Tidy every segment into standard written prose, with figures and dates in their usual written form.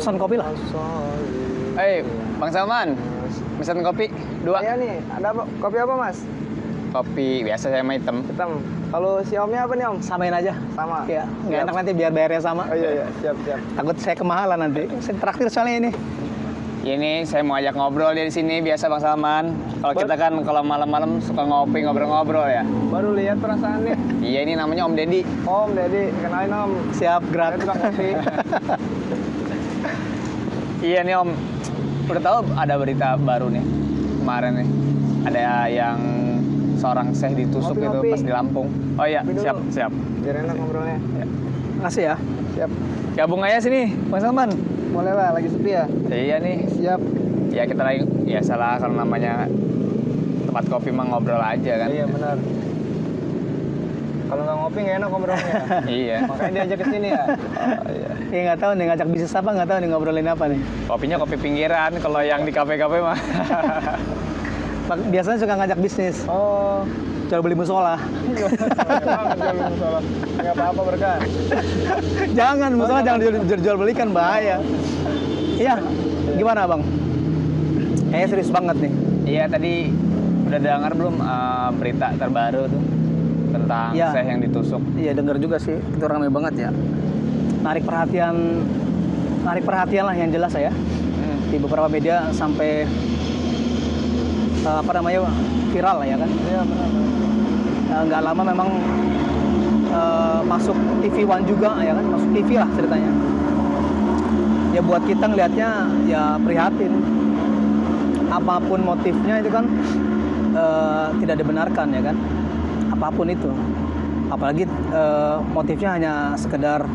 Pesan kopi lah. Bang Salman, pesan kopi 2. Iya nih, ada apa? Kopi apa mas? Kopi biasa saya sama hitam. Hitam. Kalau si omnya apa nih om? Samain aja. Sama. Ya, nggak enak nanti biar bayarnya sama. Oh iya, siap. Takut saya kemahalan nanti. Saya traktir soalnya ini. Ini saya mau ajak ngobrol dia di sini biasa Bang Salman. Kalau kita kan kalau malam-malam suka ngopi ngobrol-ngobrol ya. Baru lihat perasaannya. Iya ini namanya Om Deddy. Om Deddy, kenalin om. Siap gerak. Saya tukang kopi. Iya nih Om, udah tahu ada berita baru nih kemarin nih. Ada yang seorang syekh ditusuk Ngopi, itu ngopi. pas di Lampung. Oh iya, Ngopi dulu. siap. Biar enak ngobrolnya. Makasih ya. Siap. Gabung aja sini, Bang Salman. Boleh lah, lagi sepi ya? Iya nih. Siap. Ya kita lagi ya salah kalau namanya tempat kopi mah ngobrol aja kan. Iya benar. Kalau nggak ngopi nggak enak ngobrolnya. Iya. Makanya diajak ke sini ya. Oh, iya. Iya nggak tahu nih ngajak bisnis apa, nggak tahu nih ngobrolin apa nih. Kopinya kopi pinggiran, kalau yang di kafe-kafe mah. Biasanya suka ngajak bisnis. Oh. Jual beli musola. Nggak apa-apa berkah. Jangan, musola jangan jual belikan, bahaya. Iya, gimana bang? Kayaknya serius banget nih. Iya tadi udah dengar belum berita terbaru tuh tentang Iya. syekh yang ditusuk? Iya denger juga sih, itu ramai banget ya. Narik perhatian lah yang jelas ya. Di beberapa media sampai viral lah ya kan. Iya benar. Nggak lama memang masuk TV One juga ya kan, masuk TV lah ceritanya. Ya buat kita ngelihatnya ya prihatin. Apapun motifnya itu kan tidak dibenarkan ya kan. Apapun itu. Apalagi motifnya hanya sekedar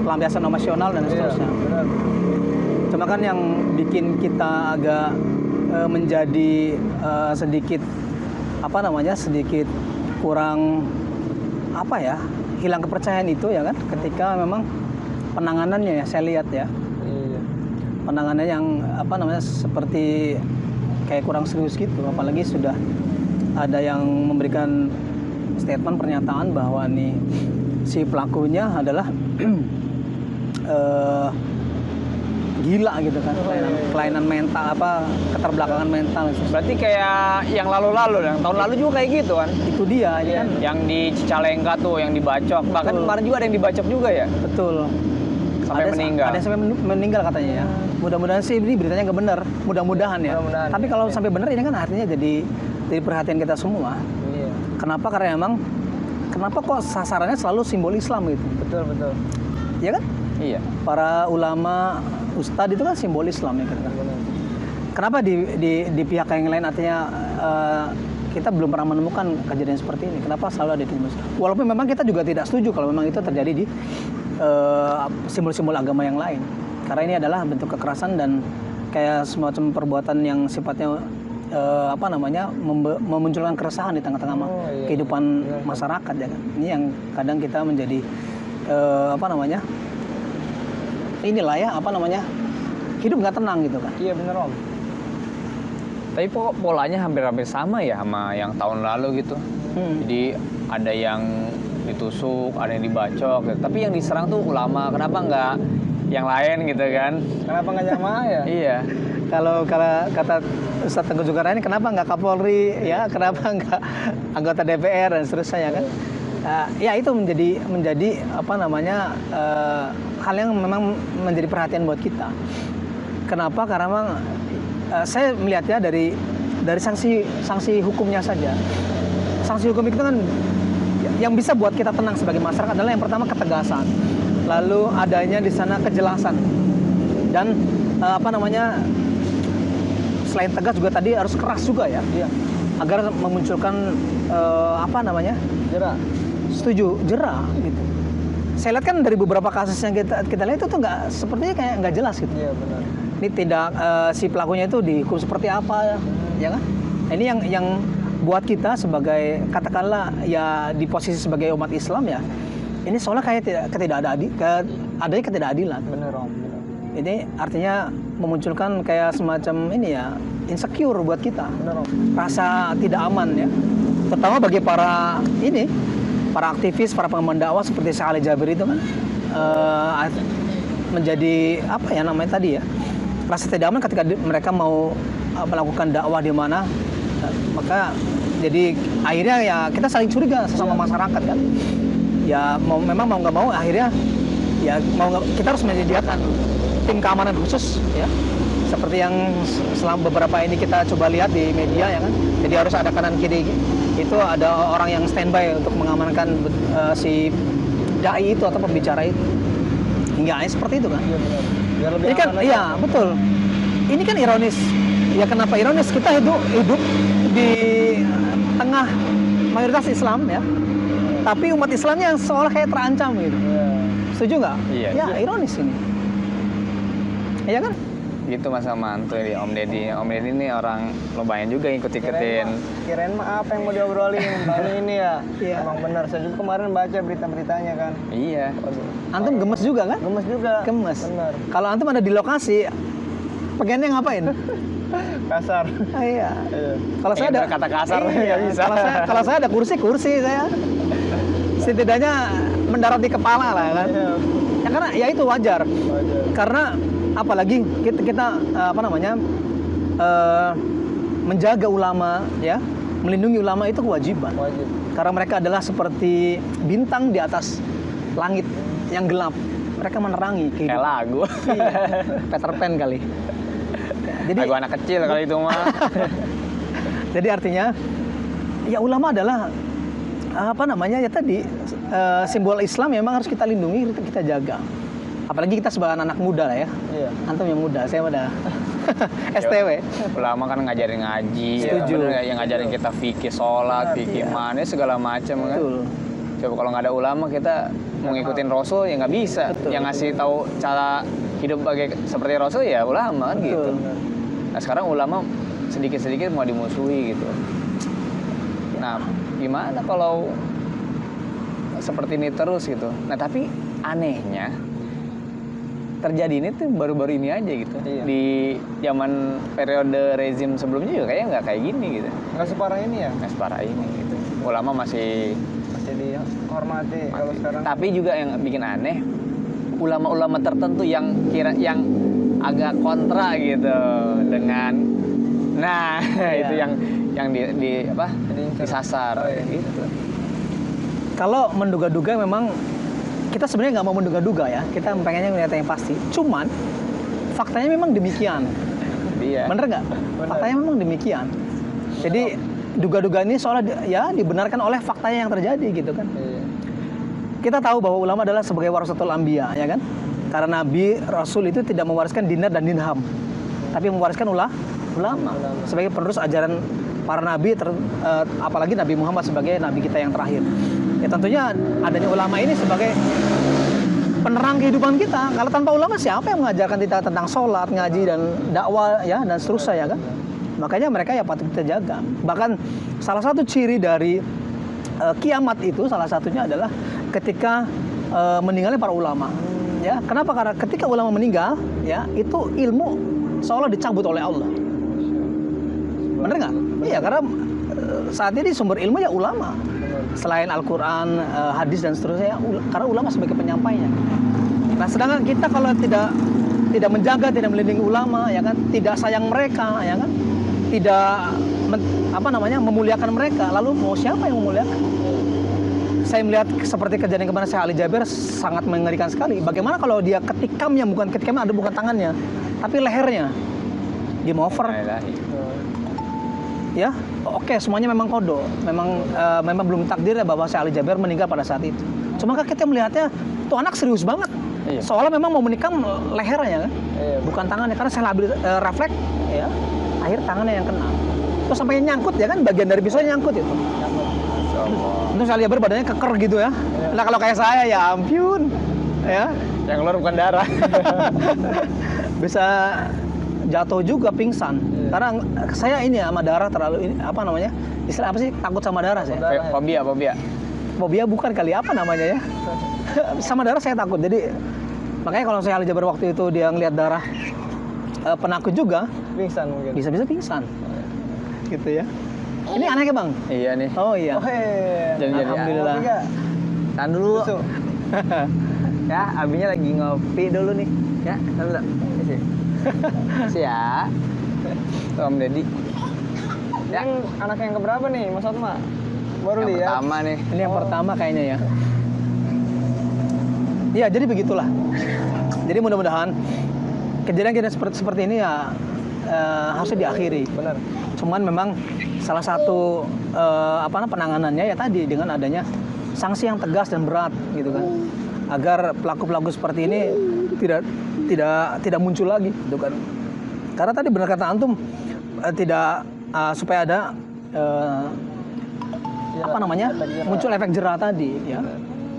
pelampiasan emosional dan seterusnya. Iya, benar. Cuma kan yang bikin kita agak menjadi sedikit kurang hilang kepercayaan itu ya kan ketika memang penanganannya ya saya lihat ya Iya. penanganannya yang seperti kayak kurang serius gitu, apalagi sudah ada yang memberikan statement pernyataan bahwa nih si pelakunya adalah gila gitu kan, kelainan mental keterbelakangan mental. Berarti kayak yang lalu-lalu, yang tahun lalu juga kayak gitu kan? Itu dia ini kan. Yang di Cicalengka tuh yang dibacok, bahkan Betul. kemarin juga ada yang dibacok juga ya? Betul. Sampai meninggal. Ada yang sampai meninggal katanya ya. Mudah-mudahan sih ini beritanya nggak benar. Mudah-mudahan ya. Mudah-mudahan, Tapi kalau sampai benar ini kan artinya jadi perhatian kita semua. Iya. Kenapa? Karena emang kenapa kok sasarannya selalu simbol Islam gitu? Betul. Ya kan? Iya. Para ulama, ustadz itu kan simbol Islam ya kan. Benar. Kenapa di pihak yang lain artinya kita belum pernah menemukan kejadian seperti ini? Kenapa selalu ada di Muslim? Walaupun memang kita juga tidak setuju kalau memang itu terjadi di simbol-simbol agama yang lain. Karena ini adalah bentuk kekerasan dan kayak semacam perbuatan yang sifatnya memunculkan keresahan di tengah-tengah kehidupan masyarakat ya kan. Ini yang kadang kita menjadi hidup nggak tenang gitu kan. Iya benar om. Tapi polanya hampir-hampir sama ya sama yang tahun lalu gitu. Jadi ada yang ditusuk, ada yang dibacok gitu. Tapi yang diserang tuh ulama, kenapa nggak yang lain gitu kan? Kenapa nggak jamaah ya? Iya. Kalau kata Ustadz Tengku Zulkarnain, kenapa nggak Kapolri ya, kenapa nggak anggota DPR dan seterusnya ya kan? Ya itu menjadi hal yang memang menjadi perhatian buat kita. Kenapa? Karena memang saya melihatnya dari sanksi hukumnya saja. Sanksi hukum itu kan yang bisa buat kita tenang sebagai masyarakat adalah yang pertama ketegasan, lalu adanya di sana kejelasan dan selain tegas juga tadi harus keras juga ya, agar memunculkan Jerah. setuju jerah gitu. saya lihat kan dari beberapa kasus yang kita lihat itu tuh nggak sepertinya kayak nggak jelas gitu. Iya benar. Ini tidak si pelakunya itu dihukum seperti apa, ya kan? Nah, ini yang buat kita sebagai katakanlah ya di posisi sebagai umat Islam ya, ini soalnya kayak adanya ketidakadilan. Benar Om. Benar. Ini artinya memunculkan kayak semacam ini ya insecure buat kita, Benar Om. rasa tidak aman ya, terutama bagi para aktivis, para pengemban dakwah seperti Syekh Ali Jabir itu kan menjadi apa ya namanya tadi ya, rasa tidak aman ketika mereka mau melakukan dakwah di mana, maka jadi akhirnya ya kita saling curiga sesama masyarakat kan, ya memang mau nggak mau akhirnya ya kita harus menyediakan tim keamanan khusus ya, seperti yang selama beberapa ini kita coba lihat di media ya kan, jadi harus ada kanan kiri itu ada orang yang standby untuk mengamankan si dai itu atau pembicara itu, hingga seperti itu kan. Iya benar. Biar lebih Ini kan aman aja. iya betul, ini kan ironis ya, kenapa ironis, kita hidup di tengah mayoritas Islam ya, tapi umat Islamnya yang seolah kayak terancam gitu. Iya. Setuju nggak? Iya. Ya ironis ini. Iya kan? Gitu Mas Aman tuh di Om Deddy. Om Deddy ini orang lumayan juga ngikut-ngikutin. Kirain mah apa yang mau diobrolin kali ini ya. Iya. Emang benar. Saya juga kemarin baca berita-beritanya kan. Iya. Waduh. Antum gemes juga kan? Gemes juga. Gemes. Benar. Kalau antum ada di lokasi, pengennya ngapain? Kasar. Ah, iya. Iya. Kalau saya Pengen ada berkata kasar, iya, nggak bisa. Kalau saya ada kursi saya setidaknya mendarat di kepala lah kan. Iya. Ya karena ya itu wajar. Wajar. Karena apalagi kita menjaga ulama ya, melindungi ulama itu kewajiban. Wajib. Karena mereka adalah seperti bintang di atas langit yang gelap. Mereka menerangi Kayak kehidupan. lagu. Peter Pan kali. Jadi Lagu anak kecil kali itu mah. jadi artinya ya ulama adalah ya tadi simbol Islam memang harus kita lindungi, kita jaga. Apalagi kita sebagai anak muda lah ya. Iya. Antum yang muda, saya udah STW. Ulama kan ngajarin ngaji, Setuju. bener nggak? Yang ngajarin kita fikih sholat, fikih mana segala macam kan. Betul. Coba kalau nggak ada ulama kita mau ngikutin Rasul ya nggak bisa. Betul. Yang ngasih tahu cara hidup seperti Rasul ya ulama kan gitu. Betul. Nah sekarang ulama sedikit-sedikit mau dimusuhi gitu. Nah gimana kalau seperti ini terus gitu. Nah tapi anehnya terjadi ini tuh baru-baru ini aja gitu. Iya. Di zaman periode rezim sebelumnya juga kayaknya nggak kayak gini gitu. Nggak separah ini ya. Nggak separah ini gitu. Ulama masih Masih dihormati kalau sekarang. Tapi juga yang bikin aneh, ulama-ulama tertentu yang agak kontra gitu dengan, nah Iya. itu yang disasar Oh, iya. gitu. Kalau menduga-duga memang kita sebenarnya nggak mau menduga-duga ya. Kita pengennya melihat yang pasti. Cuman faktanya memang demikian. Iya. Bener nggak? Bener. Faktanya memang demikian. Jadi duga-duga ini soalnya ya dibenarkan oleh faktanya yang terjadi gitu kan. Iya. Kita tahu bahwa ulama adalah sebagai warasatul anbiya ya kan. Karena Nabi Rasul itu tidak mewariskan dinar dan dirham, tapi mewariskan ulama sebagai penerus ajaran para nabi, apalagi Nabi Muhammad sebagai nabi kita yang terakhir. Ya tentunya adanya ulama ini sebagai penerang kehidupan kita. Kalau tanpa ulama siapa yang mengajarkan kita tentang sholat, ngaji dan dakwah ya dan seterusnya ya kan. Makanya mereka ya patut kita jaga. Bahkan salah satu ciri dari kiamat itu salah satunya adalah ketika meninggalnya para ulama. Ya, kenapa? Karena ketika ulama meninggal, ya itu ilmu seolah dicabut oleh Allah. Bener nggak? Iya, karena saat ini sumber ilmu ya ulama. Selain Al-Quran, hadis dan seterusnya, karena ulama sebagai penyampainya. Nah, sedangkan kita kalau tidak menjaga, tidak melindungi ulama, ya kan, tidak sayang mereka, ya kan, tidak memuliakan mereka, lalu mau siapa yang memuliakan? Saya melihat seperti kejadian kemarin Syekh Ali Jabir sangat mengerikan sekali. Bagaimana kalau dia ketikamnya ada bukan tangannya, tapi lehernya? Game over. Ya, oke, semuanya memang kodo, memang belum takdir ya bahwa Syekh Ali Jabir meninggal pada saat itu. Cuma kita melihatnya tuh anak serius banget. Iya. Soalnya memang mau menikam lehernya kan, Iya. bukan tangannya, karena saya labil refleks, ya, akhir tangannya yang kena. Terus sampai nyangkut ya kan, bagian dari pisaunya nyangkut itu. Allah. Untung Ali Jaber badannya keker gitu ya. Nah kalau kayak saya ya ampun, ya Yang keluar bukan darah. bisa jatuh juga pingsan. Karena saya ini ya, sama darah terlalu ini, apa namanya? Istilah apa sih? Takut sama darah saya. Fobia. Fobia bukan kali apa namanya ya? Sama darah saya takut. Jadi makanya kalau saya Ali Jaber waktu itu dia ngelihat darah penakut juga, Pingsan mungkin. bisa-bisa pingsan. Gitu ya. Ini anehnya Bang. Iya nih. Oh iya. Oh, iya. Jadi Alhamdulillah. Kopi nggak? Tahan dulu. Susu. Ya, abinya lagi ngopi dulu nih. Ya, tahan dulu. Isi. Isi ya. Tuh Om Deddy. Ya. Yang anak yang keberapa nih, Mas Otma? Baru Yang lihat. pertama nih. Ini yang pertama kayaknya ya. Iya, jadi begitulah. Jadi mudah-mudahan kejadian-kejadian seperti ini ya harusnya diakhiri. Benar. Cuman memang salah satu penanganannya ya tadi dengan adanya sanksi yang tegas dan berat gitu kan. Agar pelaku-pelaku seperti ini tidak muncul lagi gitu kan. Karena tadi benar kata antum supaya ada muncul efek jerah tadi ya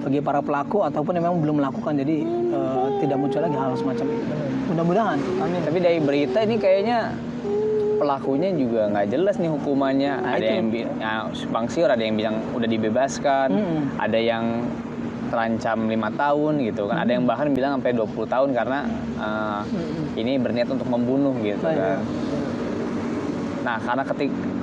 bagi para pelaku ataupun yang memang belum melakukan, jadi tidak muncul lagi hal semacam itu. Mudah-mudahan. Amin. Tapi dari berita ini kayaknya pelakunya juga nggak jelas nih hukumannya. Ada yang Bang Siur, ada yang bilang udah dibebaskan, ada yang terancam 5 tahun gitu kan. Ada yang bahkan bilang sampai 20 tahun karena ini berniat untuk membunuh gitu kan. Nah, karena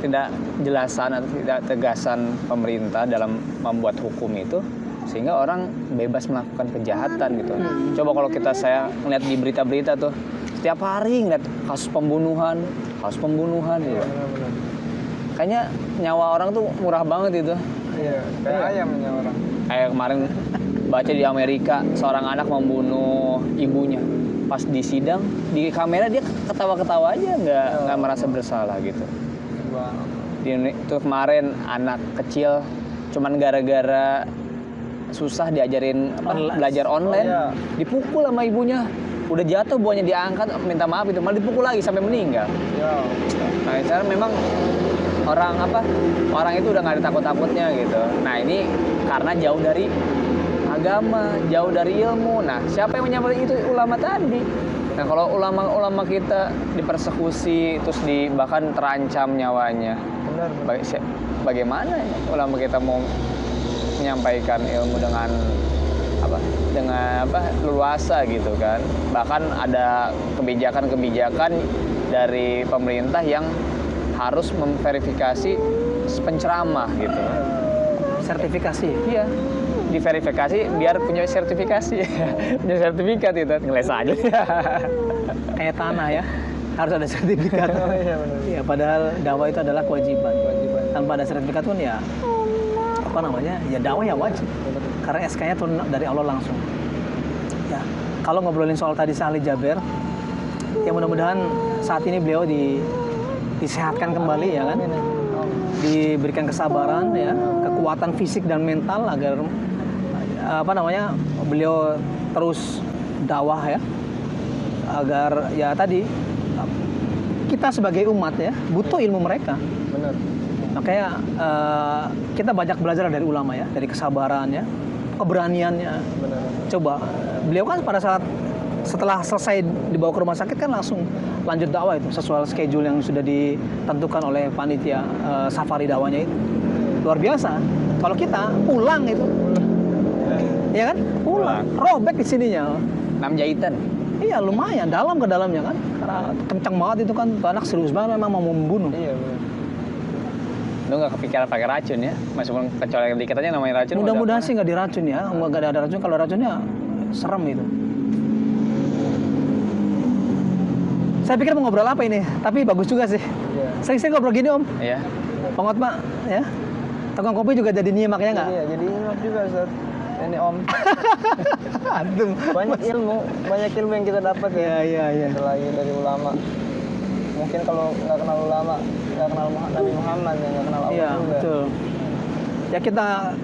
tidak jelasan atau tidak tegasan pemerintah dalam membuat hukum itu, sehingga orang bebas melakukan kejahatan gitu. Coba kalau saya ngeliat di berita-berita tuh, setiap hari ngeliat kasus pembunuhan gitu. Benar. Kayaknya nyawa orang tuh murah banget itu. Iya, kayak ayamnya orang. Kayak kemarin baca di Amerika, seorang anak membunuh ibunya. Pas di sidang, di kamera dia ketawa-ketawa aja, nggak merasa bersalah gitu. Itu kemarin anak kecil cuman gara-gara susah diajarin belajar online, dipukul sama ibunya. Udah jatuh, buahnya diangkat, minta maaf itu, malah dipukul lagi sampai meninggal. Nah, sekarang memang orang itu udah nggak ada takut-takutnya gitu. Nah, ini karena jauh dari agama, jauh dari ilmu. Nah, siapa yang menyampaikan itu? Ulama tadi. Nah, kalau ulama kita dipersekusi terus bahkan terancam nyawanya, bagaimana ulama kita mau menyampaikan ilmu dengan leluasa gitu kan? Bahkan ada kebijakan-kebijakan dari pemerintah yang harus memverifikasi penceramah gitu. Sertifikasi. Iya. Diverifikasi biar punya sertifikasi. Punya sertifikat itu, ngeles aja. Kayak tanah ya, harus ada sertifikat. Iya benar. Ya, padahal dakwah itu adalah kewajiban. Tanpa ada sertifikat pun ya ya dakwah ya wajib. Karena SK-nya turun dari Allah langsung. Ya, kalau ngobrolin soal tadi Ali Jaber, ya mudah-mudahan saat ini beliau disehatkan kembali ya kan. Diberikan kesabaran ya, kekuatan fisik dan mental agar beliau terus dakwah ya, agar ya tadi kita sebagai umat ya butuh ilmu mereka. Benar. Makanya kita banyak belajar dari ulama ya, dari kesabaran ya, keberaniannya. Benar. Coba beliau kan pada saat setelah selesai dibawa ke rumah sakit kan langsung lanjut dakwah itu sesuai schedule yang sudah ditentukan oleh panitia safari dakwahnya itu. Luar biasa. Kalau kita pulang itu, ya kan? Pulang. Robek di sininya. 6 jahitan. Iya lumayan, dalam ke dalamnya kan. Karena kencang banget itu kan, anak serius banget memang mau membunuh. Iya benar. Lu nggak kepikiran pakai racun ya? Meskipun kecuali dikit aja namanya racun. Mudah-mudahan sih nggak diracun ya. Nggak ada racun. Kalau racunnya serem itu. Saya pikir mau ngobrol apa ini, tapi bagus juga sih. Iya. Sering-sering ngobrol gini Om. Iya. Bang Otma, ya. Tukang kopi juga jadi nyimak ya nggak? Iya, jadi ingat juga Ustaz. Ini Om. Antum. Banyak ilmu yang kita dapat ya. Iya. Selain dari ulama. Mungkin kalau nggak kenal ulama, nggak kenal Nabi Muhammad, ya nggak kenal Allah Iya, juga. betul. Ya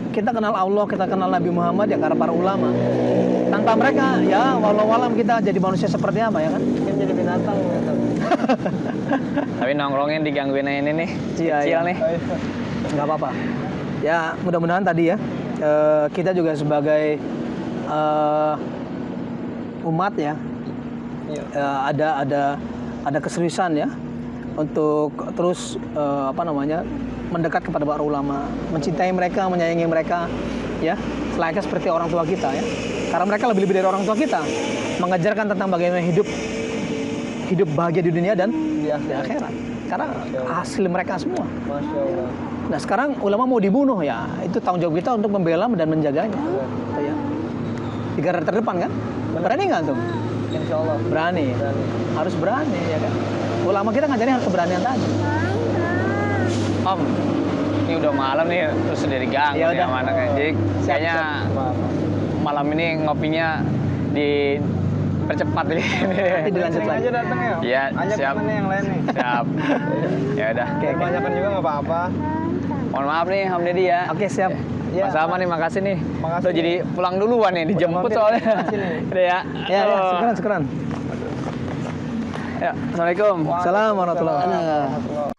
kita kenal Allah, kita kenal Nabi Muhammad ya karena para ulama. Tanpa mereka ya walau-walam kita jadi manusia seperti apa ya kan? Mungkin jadi binatang gitu. Tapi nongkrongin digangguin ini nih, Iya, kecil iya. nih. Oh, iya. Nggak apa-apa. Ya mudah-mudahan tadi ya kita juga sebagai umat ya Iya. ada keseriusan ya untuk terus mendekat kepada para ulama, mencintai mereka, menyayangi mereka ya, selayaknya seperti orang tua kita ya. Karena mereka lebih dari orang tua kita, mengajarkan tentang bagaimana hidup bahagia di dunia dan Di di akhirat. akhirat. Karena hasil mereka semua. Masya Allah. Nah sekarang ulama mau dibunuh ya, itu tanggung jawab kita untuk membela dan menjaganya. Ya. Di garda terdepan kan? Berani nggak tuh? Insya Allah. Berani. Berani. Harus berani ya kan. Ulama kita ngajarin harus keberanian tadi. Om, ini udah malam nih, terus udah diganggu Ya nih udah. sama anaknya. Jadi kayaknya Maaf. malam ini ngopinya dipercepat ini. Nanti dilanjut Sering lagi. aja datang ya. Iya, Ajak siap. temennya yang lain nih. Siap. Ya udah. Kebanyakan juga nggak apa-apa. Mohon maaf nih Om Deddy ya. Oke siap. Iya. Mas Salman nih, makasih nih. Makasih Udah jadi pulang duluan nih, dijemput Mampir, soalnya. makasih nih. Udah ya. Ya, Halo. syukuran. Ya, Assalamualaikum. Assalamualaikum warahmatullahi wabarakatuh. Waalaikumsalam.